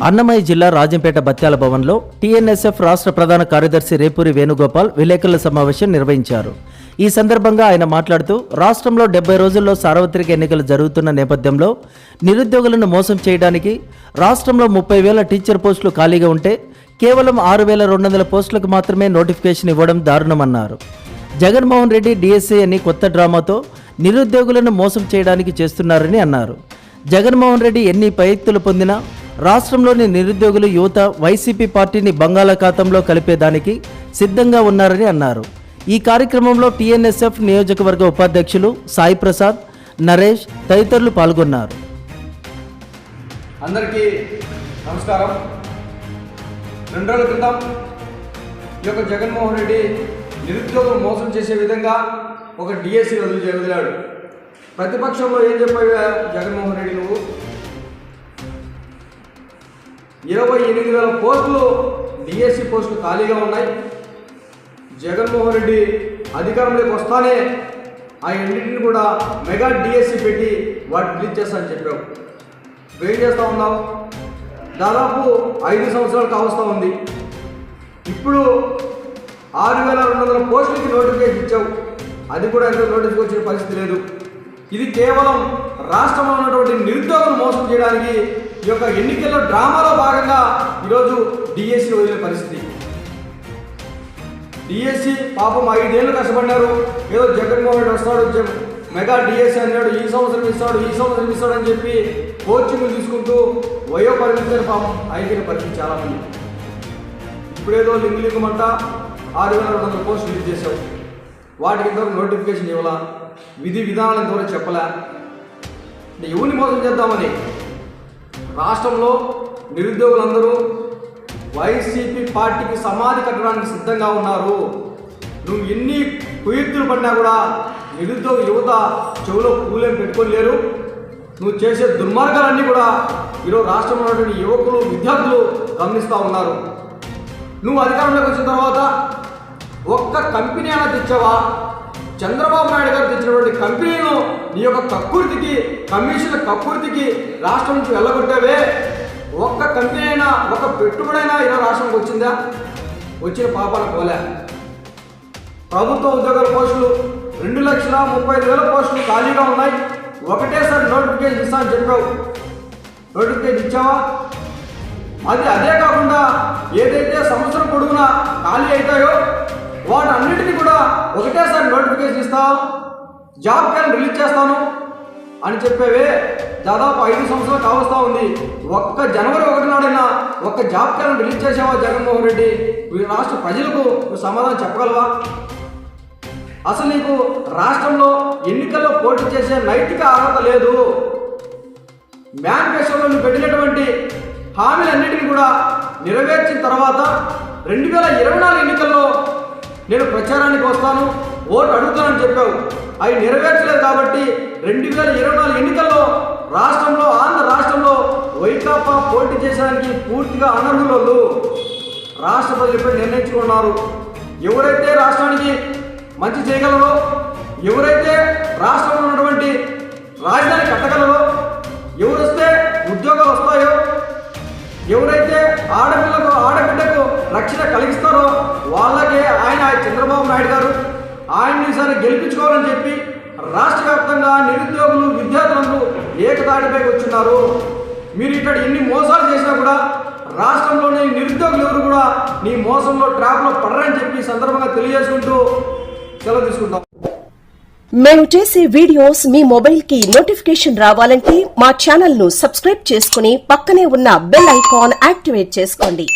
అన్నమయ్య జిల్లా రాజంపేట బత్యాల భవన్లో టీఎన్ఎస్ఎఫ్ రాష్ట్ర ప్రధాన కార్యదర్శి రేపూరి వేణుగోపాల్ విలేకరుల సమావేశం నిర్వహించారు. ఈ సందర్భంగా ఆయన మాట్లాడుతూ రాష్ట్రంలో 70 రోజుల్లో సార్వత్రిక ఎన్నికలు జరుగుతున్న నేపథ్యంలో నిరుద్యోగులను మోసం చేయడానికి రాష్ట్రంలో 30,000 టీచర్ పోస్టులు ఖాళీగా ఉంటే కేవలం 6,200 పోస్టులకు మాత్రమే నోటిఫికేషన్ ఇవ్వడం దారుణమన్నారు. జగన్మోహన్ రెడ్డి డిఎస్సీ అని కొత్త డ్రామాతో నిరుద్యోగులను మోసం చేయడానికి చేస్తున్నారని అన్నారు. జగన్మోహన్ రెడ్డి ఎన్ని ప్రయత్నాలు పొందినా రాష్ట్రంలోని నిరుద్యోగులు యువత వైసీపీ పార్టీని బంగాళాఖాతంలో కలిపేదానికి సిద్ధంగా ఉన్నారని అన్నారు. ఈ కార్యక్రమంలో టీఎన్ఎస్ఎఫ్ నియోజకవర్గ ఉపాధ్యక్షులు సాయి ప్రసాద్, నరేష్ తదితరులు పాల్గొన్నారు. అందరికీ నమస్కారం. 2 రోజుల క్రితం ఈ యొక్క జగన్మోహన్ రెడ్డి నిరుద్యోగులు మోసం చేసే విధంగా ఒక డిఎస్సీ వదిలాడు. ప్రతిపక్షంలో ఏం చెప్పావు జగన్మోహన్ రెడ్డి, నువ్వు 28,000 పోస్టులు డిఎస్సీ పోస్టులు ఖాళీగా ఉన్నాయి. జగన్మోహన్ రెడ్డి అధికారంలోకి వస్తానే ఆ రెండింటిని కూడా మెగా డిఎస్సీ పెట్టి వాటిని రిలీజ్ చేస్తానని చెప్పావు. ఏం చేస్తూ ఉన్నావు? దాదాపు 5 సంవత్సరాలు కావస్తూ ఉంది. ఇప్పుడు 6,200 పోస్టులకి నోటిఫికేషన్ ఇచ్చావు. అది కూడా ఎంతో నోటీస్కి వచ్చిన పరిస్థితి లేదు. ఇది కేవలం రాష్ట్రంలో ఉన్నటువంటి నిరుద్యోగులు మోసం చేయడానికి ఈ యొక్క ఎన్నికల్లో డ్రామాలో భాగంగా ఈరోజు డిఎస్సీ వదిలిన పరిస్థితి. డిఎస్సీ పాపం 5 ఏళ్ళు కష్టపడినారు. ఏదో జగన్మోహన్ రెడ్డి వస్తాడు, మెగా డిఎస్సీ అన్నాడు, ఈ సంవత్సరం ఇస్తాడు అని చెప్పి కోచింగ్ తీసుకుంటూ వయో పరిమితిని పాపం అయిపోయిన పరిస్థితి చాలామంది. ఇప్పుడేదో లింగులింగమంట 6,200 పోస్టులు రిలీజ్ చేశావు. వాటికి ఇంతవరకు నోటిఫికేషన్ ఇవ్వాలా, విధి విధానాలు ఇంతవరకు చెప్పలే. ఎవరిని మోసం చేద్దామని రాష్ట్రంలో నిరుద్యోగులందరూ వైసీపీ పార్టీకి సమాధి కట్టడానికి సిద్ధంగా ఉన్నారు. నువ్వు ఎన్ని కుయుక్తులు పడినా కూడా నిరుద్యోగ యువత చెవులో పూలేం పెట్టుకోలేరు. నువ్వు చేసే దుర్మార్గాలన్నీ కూడా ఈరోజు రాష్ట్రంలో ఉన్నటువంటి యువకులు విద్యార్థులు గమనిస్తూ ఉన్నారు. నువ్వు అధికారంలోకి వచ్చిన తర్వాత ఒక్క కంపెనీ అయినా తెచ్చావా? చంద్రబాబు నాయుడు గారు తెచ్చినటువంటి కంపెనీను నీ యొక్క కక్కుర్తికి, కమిషన్ల కక్కుర్తికి రాష్ట్రం నుంచి వెళ్ళగొట్టావే. ఒక్క కంపెనీ అయినా, ఒక పెట్టుబడైనా ఇలా రాష్ట్రంకి వచ్చిందా? వచ్చిన పాపాలు పోలే. ప్రభుత్వ ఉద్యోగాల పోస్టులు 2,35,000 పోస్టులు ఖాళీగా ఉన్నాయి. ఒకటేసారి నోటిఫికేషన్ ఇస్తానని చెప్పావు. నోటిఫికేషన్ ఇచ్చావా? అదే కాకుండా ఏదైతే సంవత్సరం పొడుగునా ఖాళీ అవుతాయో వాటన్నిటినీ కూడా ఒకటేసారి నోటిఫికేషన్ ఇస్తావు, జాబ్ క్యాలెండర్ రిలీజ్ చేస్తాను అని చెప్పేవే. దాదాపు 5 సంవత్సరాలు కావస్తూ ఉంది. ఒక్క జనవరి 1 నాడైనా ఒక్క జాబ్ క్యాలెండర్ రిలీజ్ చేసావా జగన్మోహన్ రెడ్డి? రాష్ట్ర ప్రజలకు నువ్వు సమాధానం చెప్పగలవా? అసలు నీకు రాష్ట్రంలో ఎన్నికల్లో పోటీ చేసే నైతిక అర్హత లేదు. మేనిఫెస్టోలో నువ్వు పెట్టినటువంటి హామీలన్నిటిని కూడా నెరవేర్చిన తర్వాత 2024 ఎన్నికల్లో నేను ప్రచారానికి వస్తాను, ఓటు అడుగుతానని చెప్పావు. అవి నెరవేర్చలేదు కాబట్టి 2024 ఎన్నికల్లో ఆంధ్ర రాష్ట్రంలో వైకాపా పోటీ చేసేదానికి పూర్తిగా అనర్హులు. రాష్ట్ర ప్రజలు ఇప్పుడు నిర్ణయించుకున్నారు. ఎవరైతే రాష్ట్రానికి మంచి చేయగలరో, ఎవరైతే రాష్ట్రంలో ఉన్నటువంటి రాజధాని కట్టగలరో, ఎవరొస్తే ఉద్యోగాలు వస్తాయో, ఎవరైతే ఆడబిడ్డకు రక్షణ కలిగిస్తారో వాళ్ళకే ఆయన చంద్రబాబు నాయుడు గారు ఆయన్ని ఈసారి గెలిపించుకోవాలని చెప్పి రాష్ట్ర వ్యాప్తంగా నిరుద్యోగులు విద్యార్థులందరూ ఏకతాటిపైకి వచ్చున్నారు. మీరు ఇక్కడ ఎన్ని మోసాలు చేసినా కూడా రాష్ట్రంలోని నిరుద్యోగులు ఎవరు కూడా నీ మోసంలో ట్రాప్లో పడరని చెప్పి సందర్భంగా తెలియజేసుకుంటూ సెలవు తీసుకుంటాం. మేము చేసే వీడియోస్ మీ మొబైల్ కి నోటిఫికేషన్ రావాలంటే మా ఛానల్ ను సబ్స్క్రైబ్ చేసుకుని పక్కనే ఉన్న బెల్ ఐకాన్ యాక్టివేట్ చేసుకోండి.